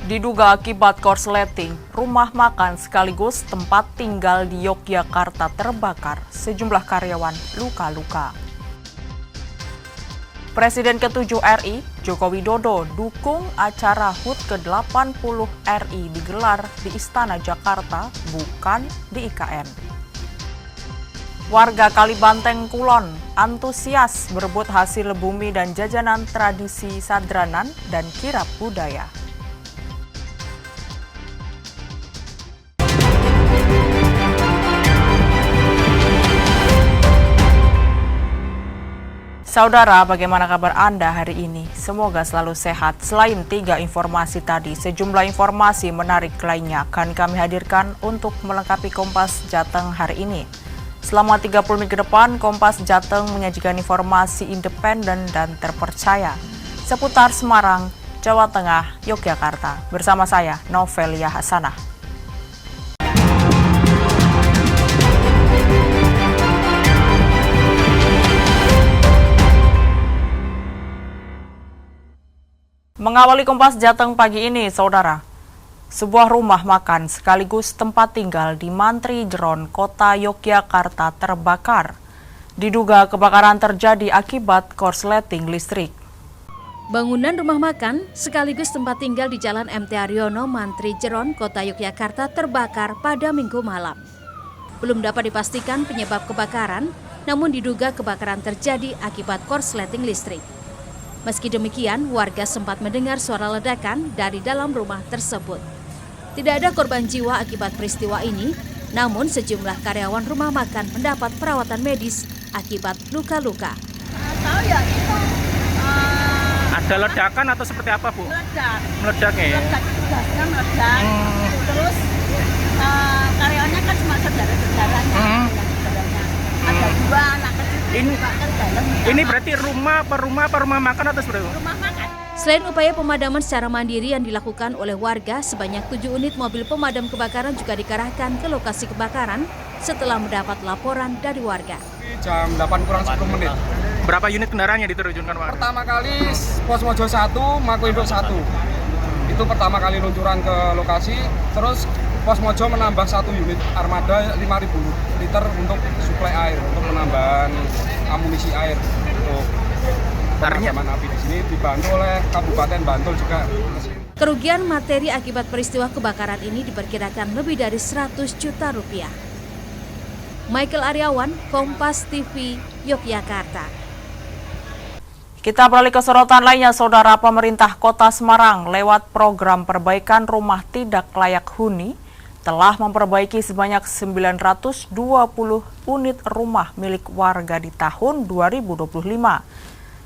Diduga akibat korsleting, rumah makan sekaligus tempat tinggal di Yogyakarta terbakar. Sejumlah karyawan luka-luka. Presiden ke-7 RI, Joko Widodo, dukung acara HUT ke-80 RI digelar di Istana Jakarta, bukan di IKN. Warga Kalibanteng Kulon antusias berebut hasil bumi dan jajanan tradisi Sadranan dan kirap budaya. Saudara, bagaimana kabar Anda hari ini? Semoga selalu sehat. Selain 3 informasi tadi, sejumlah informasi menarik lainnya akan kami hadirkan untuk melengkapi Kompas Jateng hari ini. Selama 30 menit ke depan, Kompas Jateng menyajikan informasi independen dan terpercaya seputar Semarang, Jawa Tengah, Yogyakarta. Bersama saya, Novelia Hasanah. Mengawali Kompas Jateng pagi ini, Saudara, sebuah rumah makan sekaligus tempat tinggal di Mantri Jeron, Kota Yogyakarta terbakar. Diduga kebakaran terjadi akibat korsleting listrik. Bangunan rumah makan sekaligus tempat tinggal di Jalan MT Haryono, Mantri Jeron, Kota Yogyakarta terbakar pada Minggu malam. Belum dapat dipastikan penyebab kebakaran, namun diduga kebakaran terjadi akibat korsleting listrik. Meski demikian, warga sempat mendengar suara ledakan dari dalam rumah tersebut. Tidak ada korban jiwa akibat peristiwa ini, namun sejumlah karyawan rumah makan mendapat perawatan medis akibat luka-luka. Tahu ya itu ada ledakan atau seperti apa, Bu? Meledak ya? Meledak, gasnya meledak. Terus karyawannya kan cuma saudara-saudaranya. Ada 2 anak kecil. Ini berarti rumah makan atau seperti itu? Rumah makan. Selain upaya pemadaman secara mandiri yang dilakukan oleh warga, sebanyak 7 unit mobil pemadam kebakaran juga dikerahkan ke lokasi kebakaran setelah mendapat laporan dari warga. Jam 8 kurang 10 menit. Berapa unit kendaraan yang diterjunkan, Pak? Pertama kali Posmojo 1, Makoindok 1. Itu pertama kali luncuran ke lokasi, terus Posmojo menambah 1 unit armada 5.000 liter untuk suplai air, untuk penambahan amunisi air untuk pemadaman api di sini, dibantu oleh Kabupaten Bantul juga. Kerugian materi akibat peristiwa kebakaran ini diperkirakan lebih dari 100 juta rupiah. Michael Aryawan, Kompas TV, Yogyakarta. Kita beralih ke sorotan lainnya, Saudara. Pemerintah Kota Semarang lewat program perbaikan rumah tidak layak huni telah memperbaiki sebanyak 920 unit rumah milik warga di tahun 2025.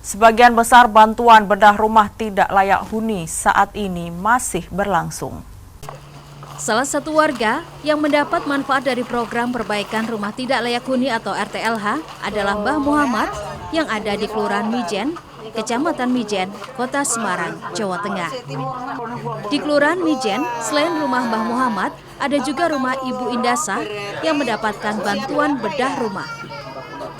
Sebagian besar bantuan bedah rumah tidak layak huni saat ini masih berlangsung. Salah satu warga yang mendapat manfaat dari program perbaikan rumah tidak layak huni atau RTLH adalah Mbah Muhammad yang ada di Kelurahan Mijen, Kecamatan Mijen, Kota Semarang, Jawa Tengah. Di Kelurahan Mijen, selain rumah Mbah Muhammad, ada juga rumah Ibu Indasa yang mendapatkan bantuan bedah rumah.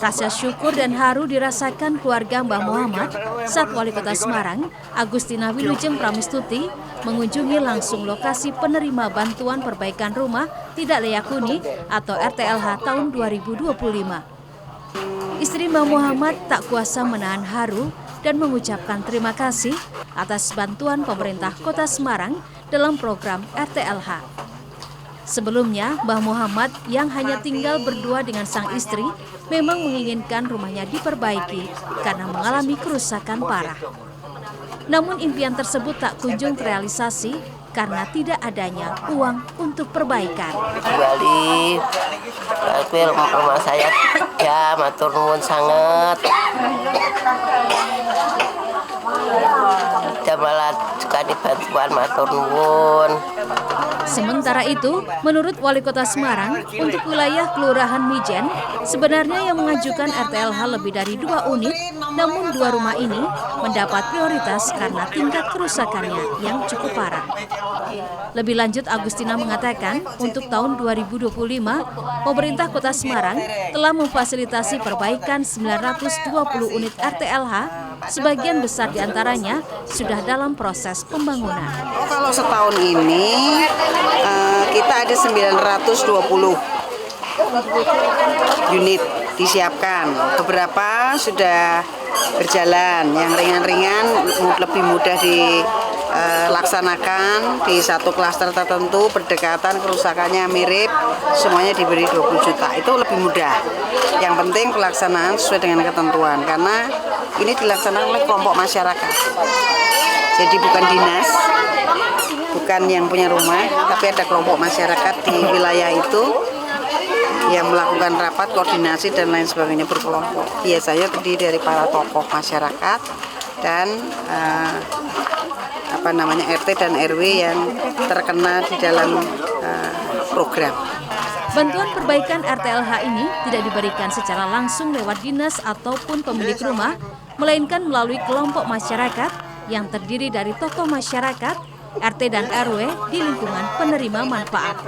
Rasa syukur dan haru dirasakan keluarga Mbah Muhammad saat Wali Kota Semarang, Agustina Wilujeng Pramistuti, mengunjungi langsung lokasi penerima bantuan perbaikan rumah tidak layak huni atau RTLH tahun 2025. Istri Mbah Muhammad tak kuasa menahan haru dan mengucapkan terima kasih atas bantuan pemerintah Kota Semarang dalam program RTLH. Sebelumnya, Mbah Muhammad yang hanya tinggal berdua dengan sang istri memang menginginkan rumahnya diperbaiki karena mengalami kerusakan parah. Namun impian tersebut tak kunjung terrealisasi karena tidak adanya uang untuk perbaikan. Kembali rumah saya ya matur nuwun sangat. Malah juga dibantuan matur nuwun. Sementara itu, menurut Wali Kota Semarang, untuk wilayah Kelurahan Mijen, sebenarnya yang mengajukan RTLH lebih dari 2 unit, namun 2 rumah ini mendapat prioritas karena tingkat kerusakannya yang cukup parah. Lebih lanjut, Agustina mengatakan, untuk tahun 2025, pemerintah Kota Semarang telah memfasilitasi perbaikan 920 unit RTLH Sebagian besar diantaranya sudah dalam proses pembangunan. Kalau setahun ini kita ada 920 unit disiapkan. Beberapa sudah berjalan, yang ringan-ringan lebih mudah dilaksanakan di satu klaster tertentu, berdekatan, kerusakannya mirip, semuanya diberi 20 juta. Itu lebih mudah. Yang penting pelaksanaan sesuai dengan ketentuan, karena ini dilaksanakan oleh kelompok masyarakat. Jadi bukan dinas, bukan yang punya rumah, tapi ada kelompok masyarakat di wilayah itu yang melakukan rapat koordinasi dan lain sebagainya berkelompok. Biasanya terdiri dari para tokoh masyarakat dan RT dan RW yang terkena di dalam program. Bantuan perbaikan RTLH ini tidak diberikan secara langsung lewat dinas ataupun pemilik rumah, melainkan melalui kelompok masyarakat yang terdiri dari tokoh masyarakat, RT dan RW di lingkungan penerima manfaat.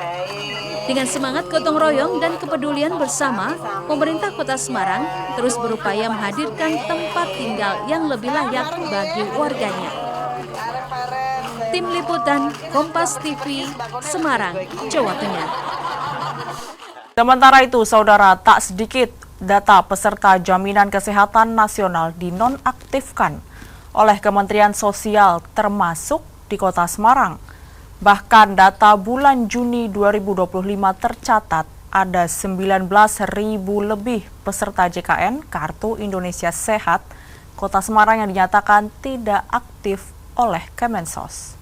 Dengan semangat gotong royong dan kepedulian bersama, pemerintah Kota Semarang terus berupaya menghadirkan tempat tinggal yang lebih layak bagi warganya. Tim Liputan Kompas TV, Semarang, Jawa Tengah. Sementara itu, saudara, tak sedikit data peserta jaminan kesehatan nasional dinonaktifkan oleh Kementerian Sosial termasuk di Kota Semarang. Bahkan data bulan Juni 2025 tercatat ada 19.000 lebih peserta JKN Kartu Indonesia Sehat Kota Semarang yang dinyatakan tidak aktif oleh Kemensos.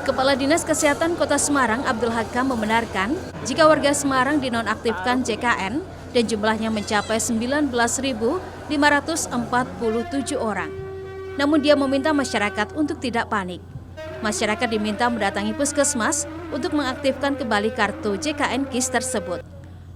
Kepala Dinas Kesehatan Kota Semarang Abdul Hakam membenarkan jika warga Semarang dinonaktifkan JKN dan jumlahnya mencapai 19.547 orang. Namun dia meminta masyarakat untuk tidak panik. Masyarakat diminta mendatangi puskesmas untuk mengaktifkan kembali kartu JKN KIS tersebut.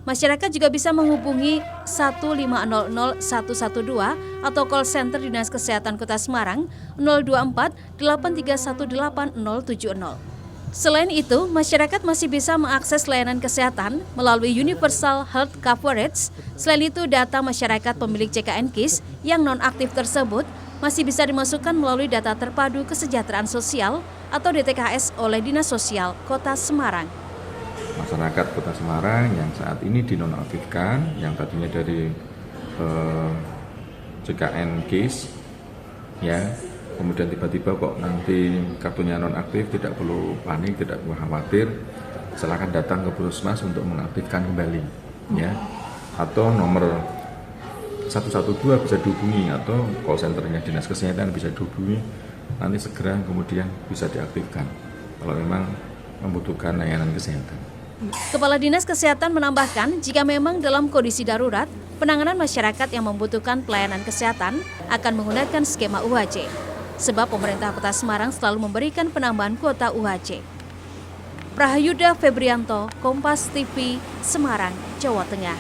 Masyarakat juga bisa menghubungi 1500 112 atau call center Dinas Kesehatan Kota Semarang 024 8318 070. Selain itu, masyarakat masih bisa mengakses layanan kesehatan melalui Universal Health Coverage. Selain itu, data masyarakat pemilik JKN KIS yang nonaktif tersebut masih bisa dimasukkan melalui data terpadu kesejahteraan sosial atau DTKS oleh Dinas Sosial Kota Semarang. Masyarakat Kota Semarang yang saat ini dinonaktifkan, yang tadinya dari JKN KIS, ya, kemudian tiba-tiba kok nanti kartunya nonaktif, tidak perlu panik, tidak perlu khawatir, silakan datang ke puskesmas untuk mengaktifkan kembali, ya, atau nomor 112 bisa dihubungi atau call centernya Dinas Kesehatan bisa dihubungi, nanti segera kemudian bisa diaktifkan kalau memang membutuhkan layanan kesehatan. Kepala Dinas Kesehatan menambahkan jika memang dalam kondisi darurat, penanganan masyarakat yang membutuhkan pelayanan kesehatan akan menggunakan skema UHC. Sebab pemerintah Kota Semarang selalu memberikan penambahan kuota UHC. Prahayuda Febrianto, Kompas TV, Semarang, Jawa Tengah.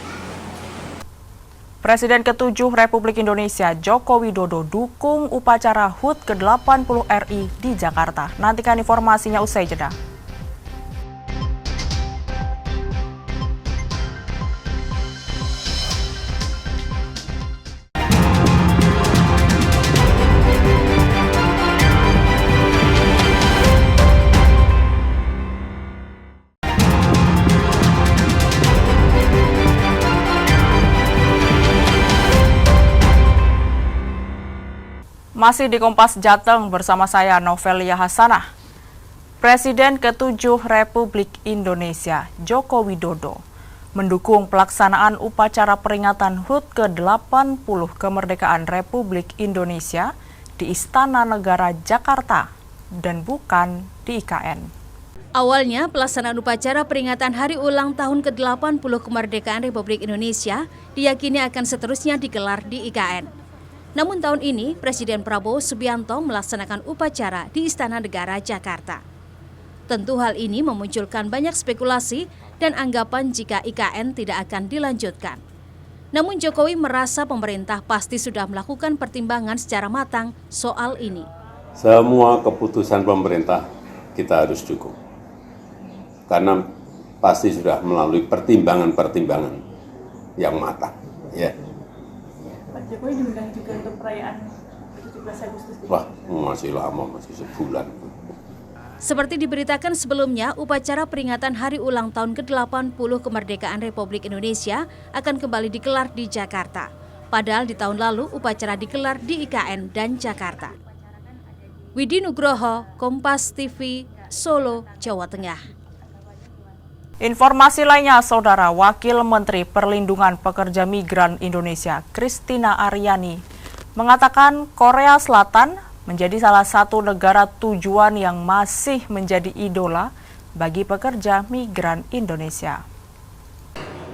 Presiden ke-7 Republik Indonesia Joko Widodo dukung upacara HUT ke-80 RI di Jakarta. Nantikan informasinya usai jeda. Masih di Kompas Jateng bersama saya Novelia Hasanah. Presiden ke-7 Republik Indonesia Joko Widodo mendukung pelaksanaan upacara peringatan HUT ke-80 kemerdekaan Republik Indonesia di Istana Negara Jakarta dan bukan di IKN. Awalnya, pelaksanaan upacara peringatan hari ulang tahun ke-80 kemerdekaan Republik Indonesia diyakini akan seterusnya digelar di IKN. Namun tahun ini, Presiden Prabowo Subianto melaksanakan upacara di Istana Negara Jakarta. Tentu hal ini memunculkan banyak spekulasi dan anggapan jika IKN tidak akan dilanjutkan. Namun Jokowi merasa pemerintah pasti sudah melakukan pertimbangan secara matang soal ini. Semua keputusan pemerintah kita harus dukung. Karena pasti sudah melalui pertimbangan-pertimbangan yang matang. Ya. Pak Jokowi diundang juga untuk perayaan 17 Agustus. Wah, masih lama, masih sebulan. Seperti diberitakan sebelumnya, upacara peringatan Hari Ulang Tahun ke-80 Kemerdekaan Republik Indonesia akan kembali digelar di Jakarta. Padahal di tahun lalu upacara digelar di IKN dan Jakarta. Widi Nugroho, Kompas TV, Solo, Jawa Tengah. Informasi lainnya, Saudara, Wakil Menteri Perlindungan Pekerja Migran Indonesia, Christina Aryani, mengatakan Korea Selatan menjadi salah satu negara tujuan yang masih menjadi idola bagi pekerja migran Indonesia.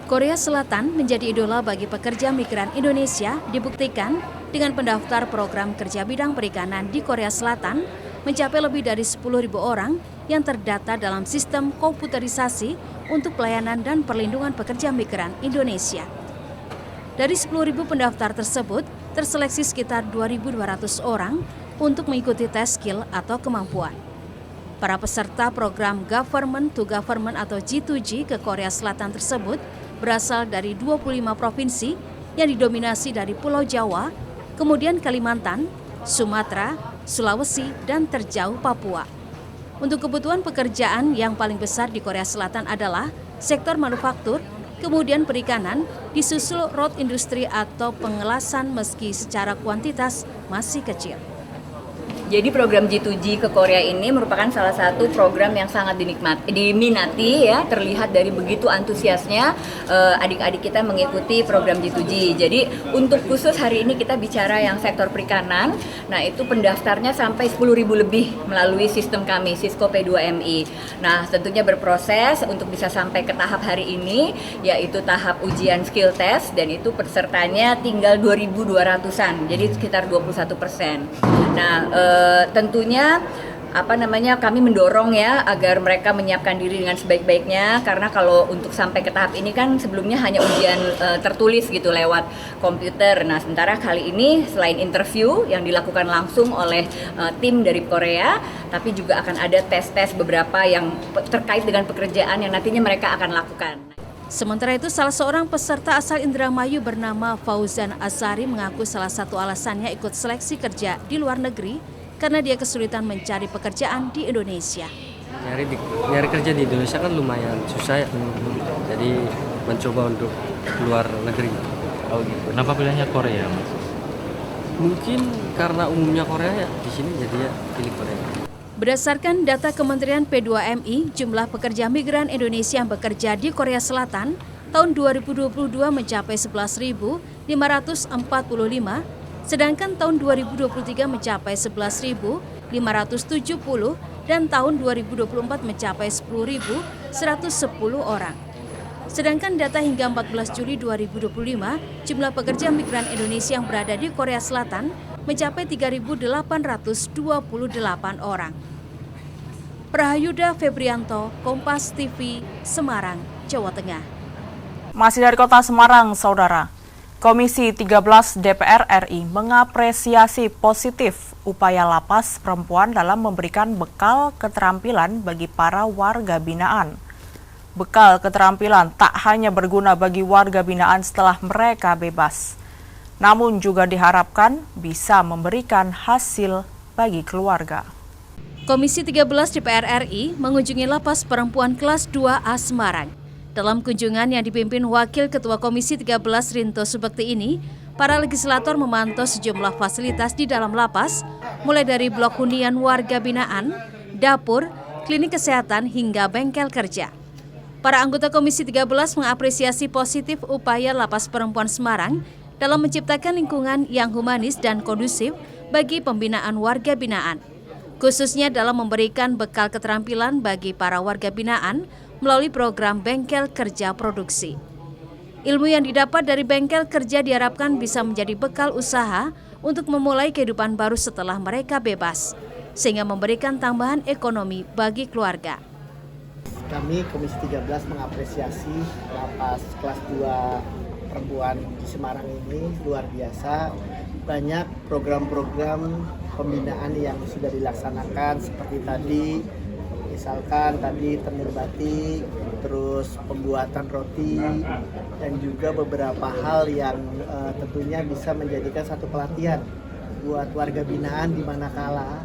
Korea Selatan menjadi idola bagi pekerja migran Indonesia dibuktikan dengan pendaftar program kerja bidang perikanan di Korea Selatan mencapai lebih dari 10.000 orang yang terdata dalam sistem komputerisasi untuk pelayanan dan perlindungan pekerja migran Indonesia. Dari 10.000 pendaftar tersebut, terseleksi sekitar 2.200 orang untuk mengikuti tes skill atau kemampuan. Para peserta program Government to Government atau G2G ke Korea Selatan tersebut berasal dari 25 provinsi yang didominasi dari Pulau Jawa, kemudian Kalimantan, Sumatera, Sulawesi, dan terjauh Papua. Untuk kebutuhan pekerjaan yang paling besar di Korea Selatan adalah sektor manufaktur, kemudian perikanan, disusul road industry atau pengelasan meski secara kuantitas masih kecil. Jadi program G2G ke Korea ini merupakan salah satu program yang sangat diminati ya, terlihat dari begitu antusiasnya adik-adik kita mengikuti program G2G. Jadi untuk khusus hari ini kita bicara yang sektor perikanan, nah itu pendaftarnya sampai 10.000 lebih melalui sistem kami, Cisco P2MI. Nah tentunya berproses untuk bisa sampai ke tahap hari ini, yaitu tahap ujian skill test, dan itu pesertanya tinggal 2.200-an, jadi sekitar 21%. Nah tentunya kami mendorong ya agar mereka menyiapkan diri dengan sebaik-baiknya, karena kalau untuk sampai ke tahap ini kan sebelumnya hanya ujian tertulis gitu lewat komputer. Nah sementara kali ini selain interview yang dilakukan langsung oleh tim dari Korea, tapi juga akan ada tes-tes beberapa yang terkait dengan pekerjaan yang nantinya mereka akan lakukan. Sementara itu, salah seorang peserta asal Indramayu bernama Fauzan Azari mengaku salah satu alasannya ikut seleksi kerja di luar negeri karena dia kesulitan mencari pekerjaan di Indonesia. Nyari kerja di Indonesia kan lumayan susah ya, jadi mencoba untuk luar negeri. Oh gitu. Kenapa pilihnya Korea, Mas? Mungkin karena umumnya Korea ya di sini, jadi ya pilih Korea. Berdasarkan data Kementerian P2MI, jumlah pekerja migran Indonesia yang bekerja di Korea Selatan tahun 2022 mencapai 11.545, sedangkan tahun 2023 mencapai 11.570 dan tahun 2024 mencapai 10.110 orang. Sedangkan data hingga 14 Juli 2025, jumlah pekerja migran Indonesia yang berada di Korea Selatan mencapai 3.828 orang. Prahayuda Febrianto, Kompas TV, Semarang, Jawa Tengah. Masih dari kota Semarang, Saudara. Komisi 13 DPR RI mengapresiasi positif upaya lapas perempuan dalam memberikan bekal keterampilan bagi para warga binaan. Bekal keterampilan tak hanya berguna bagi warga binaan setelah mereka bebas, namun juga diharapkan bisa memberikan hasil bagi keluarga. Komisi 13 DPR RI mengunjungi lapas perempuan kelas 2A Semarang. Dalam kunjungan yang dipimpin Wakil Ketua Komisi 13 Rinto Subekti ini, para legislator memantau sejumlah fasilitas di dalam lapas, mulai dari blok hunian warga binaan, dapur, klinik kesehatan hingga bengkel kerja. Para anggota Komisi 13 mengapresiasi positif upaya lapas perempuan Semarang dalam menciptakan lingkungan yang humanis dan kondusif bagi pembinaan warga binaan, khususnya dalam memberikan bekal keterampilan bagi para warga binaan melalui program bengkel kerja produksi. Ilmu yang didapat dari bengkel kerja diharapkan bisa menjadi bekal usaha untuk memulai kehidupan baru setelah mereka bebas, sehingga memberikan tambahan ekonomi bagi keluarga. Kami Komisi 13 mengapresiasi lapas kelas 2 perempuan di Semarang ini luar biasa. Banyak program-program pembinaan yang sudah dilaksanakan seperti tadi misalkan tadi tenun batik, terus pembuatan roti, dan juga beberapa hal yang tentunya bisa menjadikan satu pelatihan buat warga binaan di manakala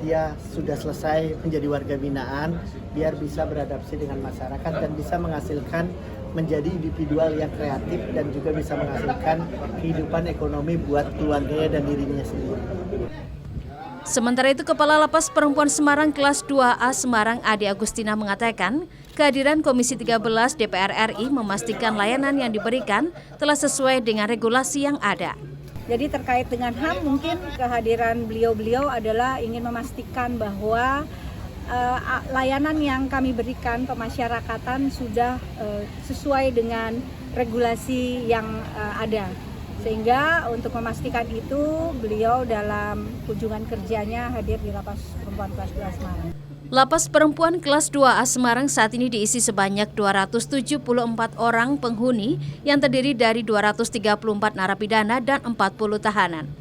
dia sudah selesai menjadi warga binaan, biar bisa beradaptasi dengan masyarakat dan bisa menghasilkan menjadi individual yang kreatif dan juga bisa menghasilkan kehidupan ekonomi buat keluarganya dan dirinya sendiri. Sementara itu, Kepala Lapas Perempuan Semarang Kelas 2A Semarang Ade Agustina mengatakan kehadiran Komisi 13 DPR RI memastikan layanan yang diberikan telah sesuai dengan regulasi yang ada. Jadi terkait dengan HAM, mungkin kehadiran beliau-beliau adalah ingin memastikan bahwa layanan yang kami berikan pemasyarakatan sudah sesuai dengan regulasi yang ada. Sehingga untuk memastikan itu, beliau dalam kunjungan kerjanya hadir di Lapas Perempuan Kelas 2 Semarang. Lapas Perempuan Kelas 2A Semarang saat ini diisi sebanyak 274 orang penghuni yang terdiri dari 234 narapidana dan 40 tahanan.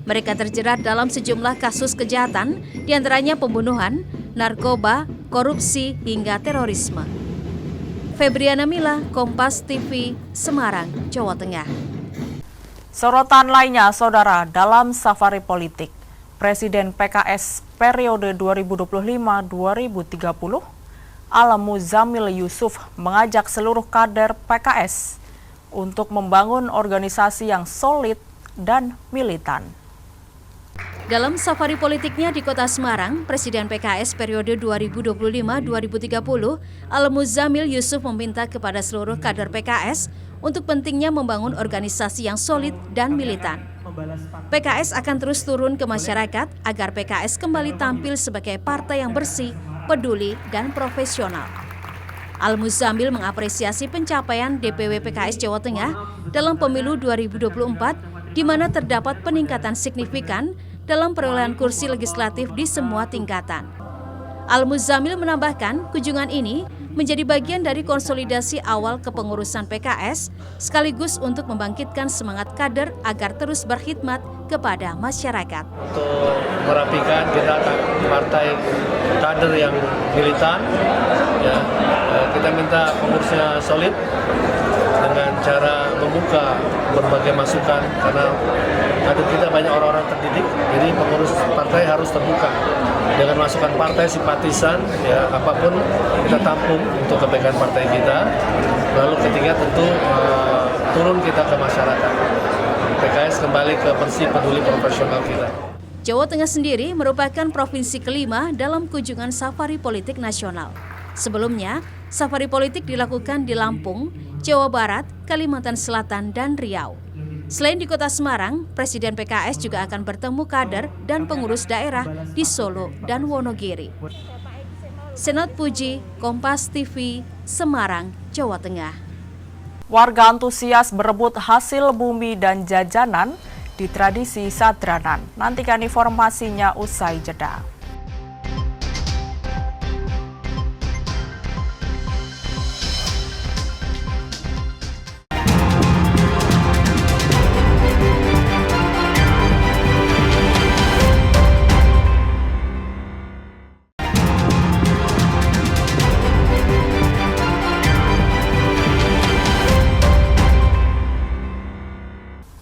Mereka terjerat dalam sejumlah kasus kejahatan, diantaranya pembunuhan, narkoba, korupsi, hingga terorisme. Febriana Mila, Kompas TV, Semarang, Jawa Tengah. Sorotan lainnya, Saudara, dalam safari politik, Presiden PKS periode 2025-2030, Al-Muzamil Yusuf mengajak seluruh kader PKS untuk membangun organisasi yang solid dan militan. Dalam safari politiknya di Kota Semarang, Presiden PKS periode 2025-2030, Al-Muzamil Yusuf meminta kepada seluruh kader PKS untuk pentingnya membangun organisasi yang solid dan militan. PKS akan terus turun ke masyarakat agar PKS kembali tampil sebagai partai yang bersih, peduli, dan profesional. Al-Muzamil mengapresiasi pencapaian DPW PKS Jawa Tengah dalam pemilu 2024, di mana terdapat peningkatan signifikan dalam perolehan kursi legislatif di semua tingkatan. Al-Muzamil menambahkan, kunjungan ini menjadi bagian dari konsolidasi awal kepengurusan PKS, sekaligus untuk membangkitkan semangat kader agar terus berkhidmat kepada masyarakat. Untuk merapikan kita partai kader yang militan, ya, kita minta pengurusnya solid dengan cara membuka berbagai masukan, karena kader kita banyak orang-orang terdidik, jadi pengurus partai harus terbuka dengan masukan partai, simpatisan, ya apapun kita tampung untuk kebaikan partai kita. Lalu ketiga tentu turun kita ke masyarakat. PKS kembali ke bersih, peduli, profesional kita. Jawa Tengah sendiri merupakan provinsi kelima dalam kunjungan safari politik nasional. Sebelumnya, safari politik dilakukan di Lampung, Jawa Barat, Kalimantan Selatan, dan Riau. Selain di Kota Semarang, Presiden PKS juga akan bertemu kader dan pengurus daerah di Solo dan Wonogiri. Senat Puji, Kompas TV, Semarang, Jawa Tengah. Warga antusias berebut hasil bumi dan jajanan di tradisi Sadranan. Nantikan informasinya usai jeda.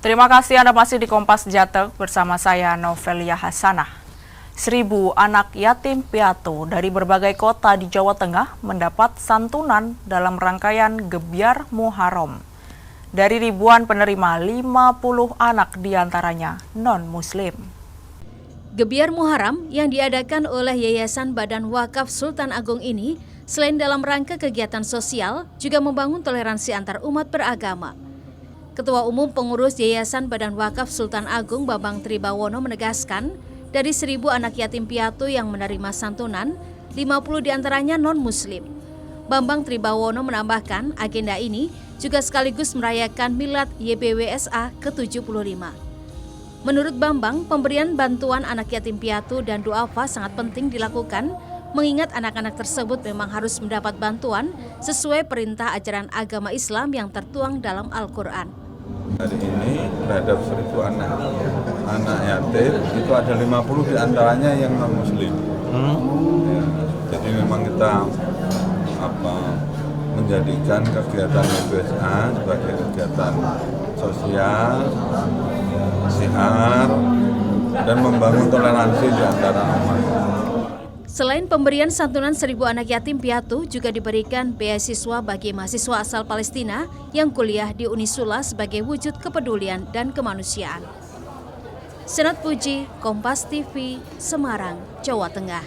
Terima kasih Anda masih di Kompas Jateng bersama saya Novelia Hasanah. 1.000 anak yatim piatu dari berbagai kota di Jawa Tengah mendapat santunan dalam rangkaian Gebyar Muharram. Dari ribuan penerima, 50 anak diantaranya non-Muslim. Gebyar Muharram yang diadakan oleh Yayasan Badan Wakaf Sultan Agung ini, selain dalam rangka kegiatan sosial, juga membangun toleransi antar umat beragama. Ketua Umum Pengurus Yayasan Badan Wakaf Sultan Agung Bambang Tribawono menegaskan, dari 1.000 anak yatim piatu yang menerima santunan, 50 diantaranya non-Muslim. Bambang Tribawono menambahkan, agenda ini juga sekaligus merayakan Milad YBWSA ke-75. Menurut Bambang, pemberian bantuan anak yatim piatu dan duafa sangat penting dilakukan, mengingat anak-anak tersebut memang harus mendapat bantuan sesuai perintah ajaran agama Islam yang tertuang dalam Al-Quran. Hari ini terhadap 1.000 anak yatim, itu ada 50 diantaranya yang non-Muslim. Ya, Jadi memang kita menjadikan kegiatan BSA sebagai kegiatan sosial, siar, dan membangun toleransi di antara umat. Selain pemberian santunan 1.000 anak yatim piatu, juga diberikan beasiswa bagi mahasiswa asal Palestina yang kuliah di Unisula sebagai wujud kepedulian dan kemanusiaan. Senat Puji, Kompas TV, Semarang, Jawa Tengah.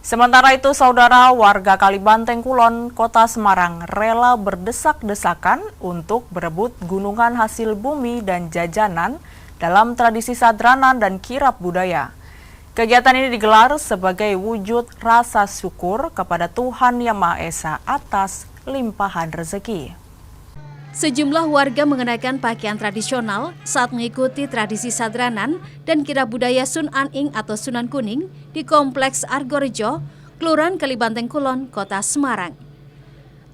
Sementara itu, saudara, warga Kalibanteng Kulon, Kota Semarang rela berdesak-desakan untuk berebut gunungan hasil bumi dan jajanan dalam tradisi sadranan dan kirap budaya. Kegiatan ini digelar sebagai wujud rasa syukur kepada Tuhan Yang Maha Esa atas limpahan rezeki. Sejumlah warga mengenakan pakaian tradisional saat mengikuti tradisi sadranan dan kirap budaya Sun An Ing atau Sunan Kuning di Kompleks Argorejo, Kelurahan Kalibanteng Kulon, Kota Semarang.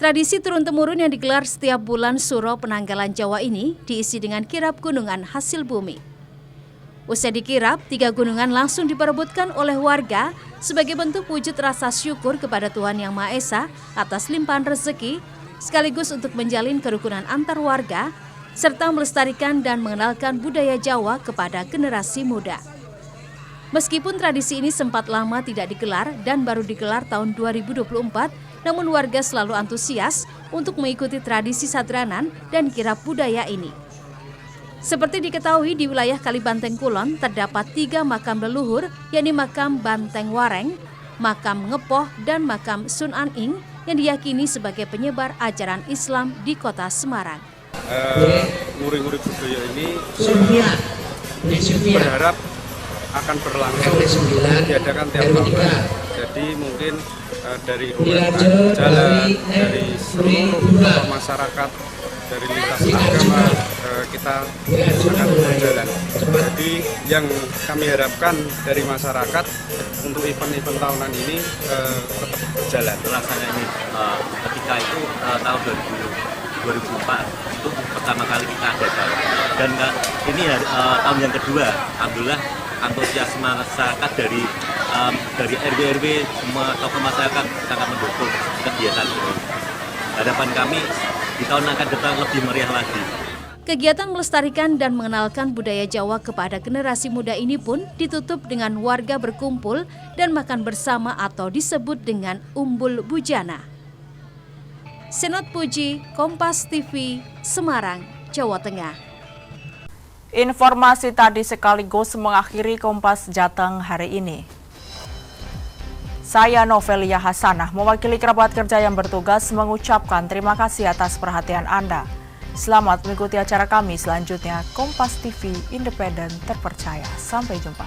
Tradisi turun-temurun yang digelar setiap bulan Suro Penanggalan Jawa ini diisi dengan kirap gunungan hasil bumi. Usai dikirap, 3 gunungan langsung diperebutkan oleh warga sebagai bentuk wujud rasa syukur kepada Tuhan Yang Maha Esa atas limpahan rezeki, sekaligus untuk menjalin kerukunan antar warga, serta melestarikan dan mengenalkan budaya Jawa kepada generasi muda. Meskipun tradisi ini sempat lama tidak digelar dan baru digelar tahun 2024, namun warga selalu antusias untuk mengikuti tradisi sadranan dan kirap budaya ini. Seperti diketahui, di wilayah Kalibanteng Kulon terdapat 3 makam leluhur, yakni makam Banteng Wareng, makam Ngepoh, dan makam Sun An Ing yang diyakini sebagai penyebar ajaran Islam di Kota Semarang. Nguri-nguri budaya ini berharap akan berlangsung diadakan tiap tahun. Jadi mungkin dari jalan, dari seluruh masyarakat, dari lintas agama kita akan berjalan. Jadi yang kami harapkan dari masyarakat untuk event-event tahunan ini tetap berjalan. Rasanya ini ketika itu tahun 2004 itu pertama kali kita adakan, dan ini tahun yang kedua. Alhamdulillah antusiasme masyarakat dari RW semua tokoh masyarakat sangat mendukung kegiatan ini. Harapan kami di tahun akan datang lebih meriah lagi. Kegiatan melestarikan dan mengenalkan budaya Jawa kepada generasi muda ini pun ditutup dengan warga berkumpul dan makan bersama atau disebut dengan umbul bujana. Senat Puji, Kompas TV, Semarang, Jawa Tengah. Informasi tadi sekaligus mengakhiri Kompas Jateng hari ini. Saya Novelia Hasanah, mewakili kerabat kerja yang bertugas mengucapkan terima kasih atas perhatian Anda. Selamat mengikuti acara kami selanjutnya, Kompas TV, independen, terpercaya. Sampai jumpa.